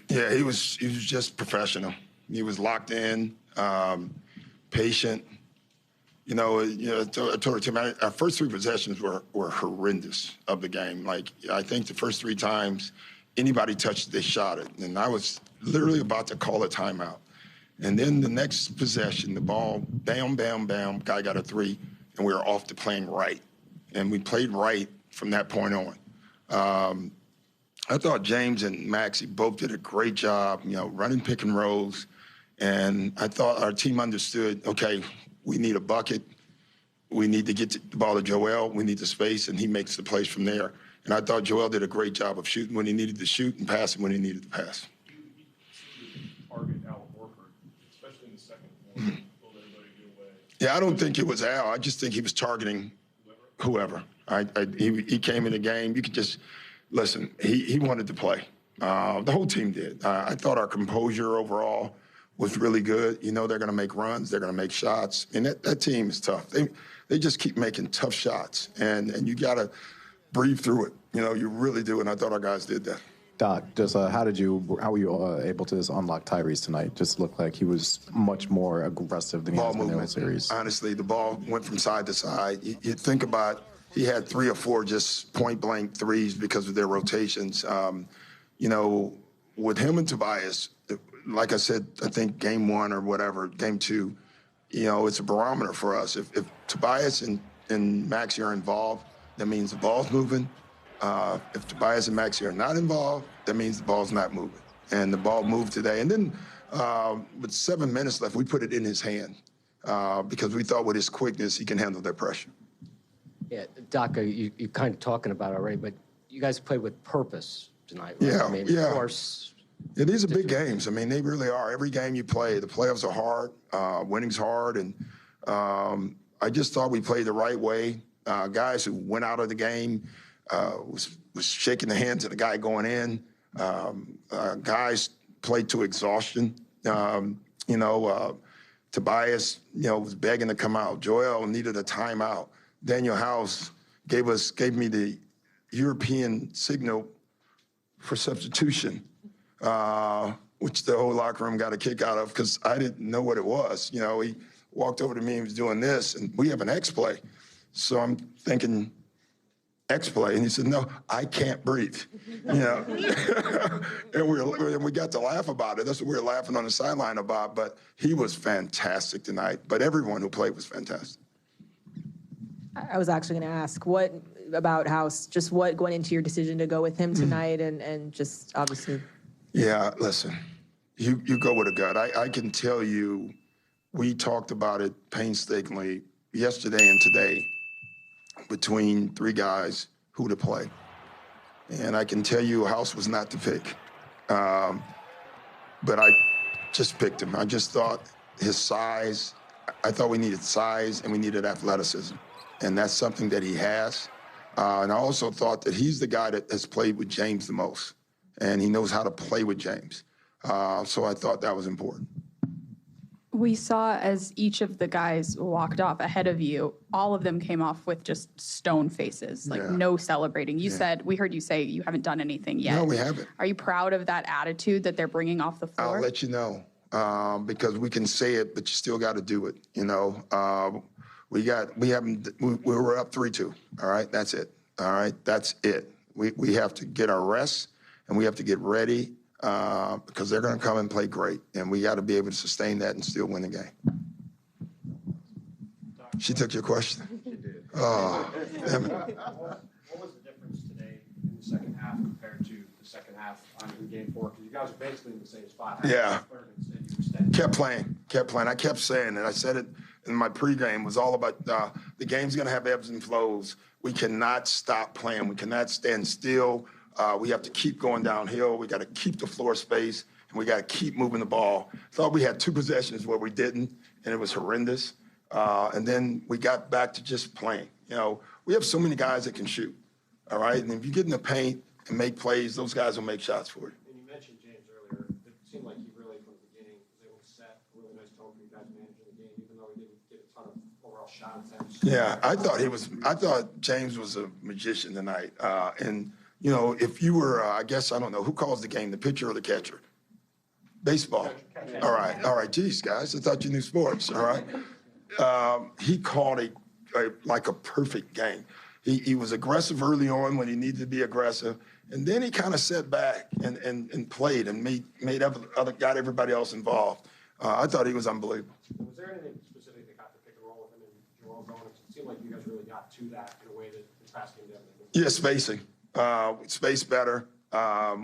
Yeah, he was just professional. He was locked in, patient. I told him our first three possessions were horrendous of the game. Like, I think the first three times anybody touched it, they shot it. And I was literally about to call a timeout. And then the next possession, the ball, bam, bam, bam, guy got a three, and we were off to playing right. And we played right from that point on. I thought James and Maxey both did a great job, running pick and rolls. And I thought our team understood, okay, we need a bucket. We need to get the ball to Joel. We need the space, and he makes the plays from there. And I thought Joel did a great job of shooting when he needed to shoot and passing when he needed to pass. Target Al Horford, especially in the second quarter. Will everybody get away? Yeah, I don't think it was Al. I just think he was targeting whoever. He came in the game. You could just listen. He wanted to play. The whole team did. I thought our composure overall was really good. They're going to make runs. They're going to make shots. And that team is tough. They just keep making tough shots. And you got to breathe through it. You really do. And I thought our guys did that. Doc, just how were you able to just unlock Tyrese tonight? Just looked like he was much more aggressive than he has been in the series. Honestly, the ball went from side to side. You think about he had 3 or 4 just point-blank threes because of their rotations. With him and Tobias, like I said, I think game 1 or whatever, game 2, it's a barometer for us. If Tobias and Maxey are involved, that means the ball's moving. If Tobias and Maxey are not involved, that means the ball's not moving. And the ball moved today. And then with 7 minutes left, we put it in his hand because we thought with his quickness, he can handle that pressure. Yeah, Doc, you're kind of talking about it already, but you guys played with purpose tonight, right? Yeah, Of course. Yeah, these are big games. They really are. Every game you play, the playoffs are hard. Winning's hard. And I just thought we played the right way. Guys who went out of the game was shaking the hands of the guy going in. Guys played to exhaustion. Tobias, was begging to come out. Joel needed a timeout. Daniel House gave me the European signal for substitution, which the whole locker room got a kick out of because I didn't know what it was. He walked over to me and was doing this, and we have an X play. So I'm thinking, X play, and he said, "No, I can't breathe." And we got to laugh about it. That's what we were laughing on the sideline about. But he was fantastic tonight. But everyone who played was fantastic. I was actually going to ask what about House, just what going into your decision to go with him tonight, and just obviously. Yeah, listen, you go with a gut. I can tell you, we talked about it painstakingly yesterday and today between 3 guys who to play. And I can tell you House was not the pick. But I just picked him. I just thought his size, I thought we needed size and we needed athleticism. And that's something that he has. And I also thought that he's the guy that has played with James the most. And he knows how to play with James. So I thought that was important. We saw as each of the guys walked off ahead of you, all of them came off with just stone faces, no celebrating. You said, we heard you say you haven't done anything yet. No, we haven't. Are you proud of that attitude that they're bringing off the floor? I'll let you know because we can say it, but you still got to do it. We were up 3-2. All right, that's it. All right, that's it. We have to get our rest and we have to get ready. Because they're going to come and play great, and we got to be able to sustain that and still win the game. She took your question? She did. Oh, damn it. What was the difference today in the second half compared to the second half in game 4? Because you guys are basically in the same spot. Yeah. Kept playing. I kept saying it. I said it in my pregame. It was all about the game's going to have ebbs and flows. We cannot stop playing. We cannot stand still. We have to keep going downhill. We got to keep the floor space, and we got to keep moving the ball. Thought we had 2 possessions where we didn't, and it was horrendous. And then we got back to just playing. We have so many guys that can shoot, all right? And if you get in the paint and make plays, those guys will make shots for you. And you mentioned James earlier. It seemed like he really, from the beginning, was able to set a really nice tone for you guys managing the game, even though he didn't get a ton of overall shot attempts. Yeah, I thought James was a magician tonight. If you were, I guess, I don't know, who calls the game, the pitcher or the catcher? Baseball. All right. Geez, guys, I thought you knew sports. All right. He called like a perfect game. He was aggressive early on when he needed to be aggressive, and then he kind of sat back and played and got everybody else involved. I thought he was unbelievable. Was there anything specific that got the pick and roll with him and Joel going? It seemed like you guys really got to that in a way that the pass game didn't. Yeah, spacing. Space better.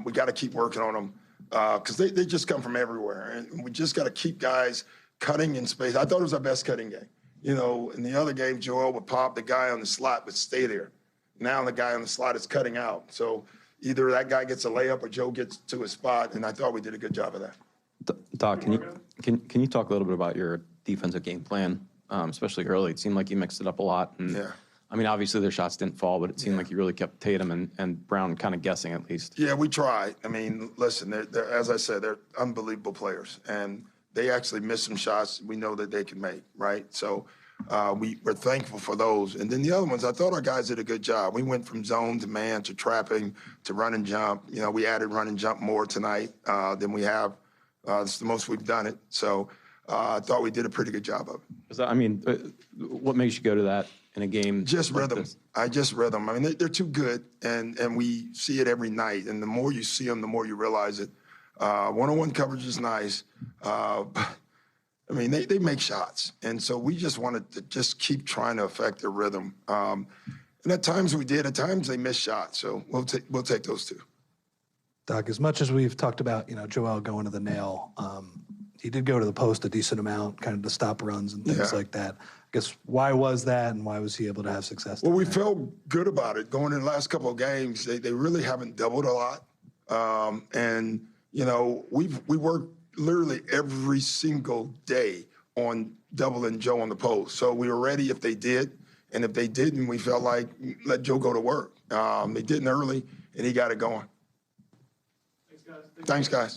We got to keep working on them because they just come from everywhere, and we just got to keep guys cutting in space. I thought it was our best cutting game. You know, in the other game, Joel would pop, the guy on the slot would stay there. Now the guy on the slot is cutting out. So either that guy gets a layup or Joe gets to his spot, and I thought we did a good job of that. Doc, can you talk a little bit about your defensive game plan, especially early? It seemed like you mixed it up a lot. And, Yeah. I mean, obviously their shots didn't fall, but it seemed like you really kept Tatum and Brown kind of guessing at least. Yeah, we tried. I mean, listen, they're, as I said, they're unbelievable players, and they actually missed some shots we know that they can make, right? So we're thankful for those. And then the other ones, I thought our guys did a good job. We went from zone to man to trapping to run and jump. You know, we added run and jump more tonight than we have. It's the most we've done it. So I thought we did a pretty good job of it. I mean, what makes you go to that in a game? Just like rhythm. this? Just rhythm. I mean, they're too good, and we see it every night. And the more you see them, the more you realize it. One-on-one coverage is nice, but I mean, they make shots, and so we just wanted to just keep trying to affect their rhythm. And at times we did. At times they missed shots. So we'll take those two. Doc, as much as we've talked about, Joel going to the nail, he did go to the post a decent amount, kind of to stop runs and things like that. I guess why was that, and why was he able to have success? Well, we felt good about it going in the last couple of games. They really haven't doubled a lot, and we work literally every single day on doubling Joe on the post. So we were ready if they did, and if they didn't, we felt like let Joe go to work. They didn't early, and he got it going. Thanks, guys. Thanks, guys.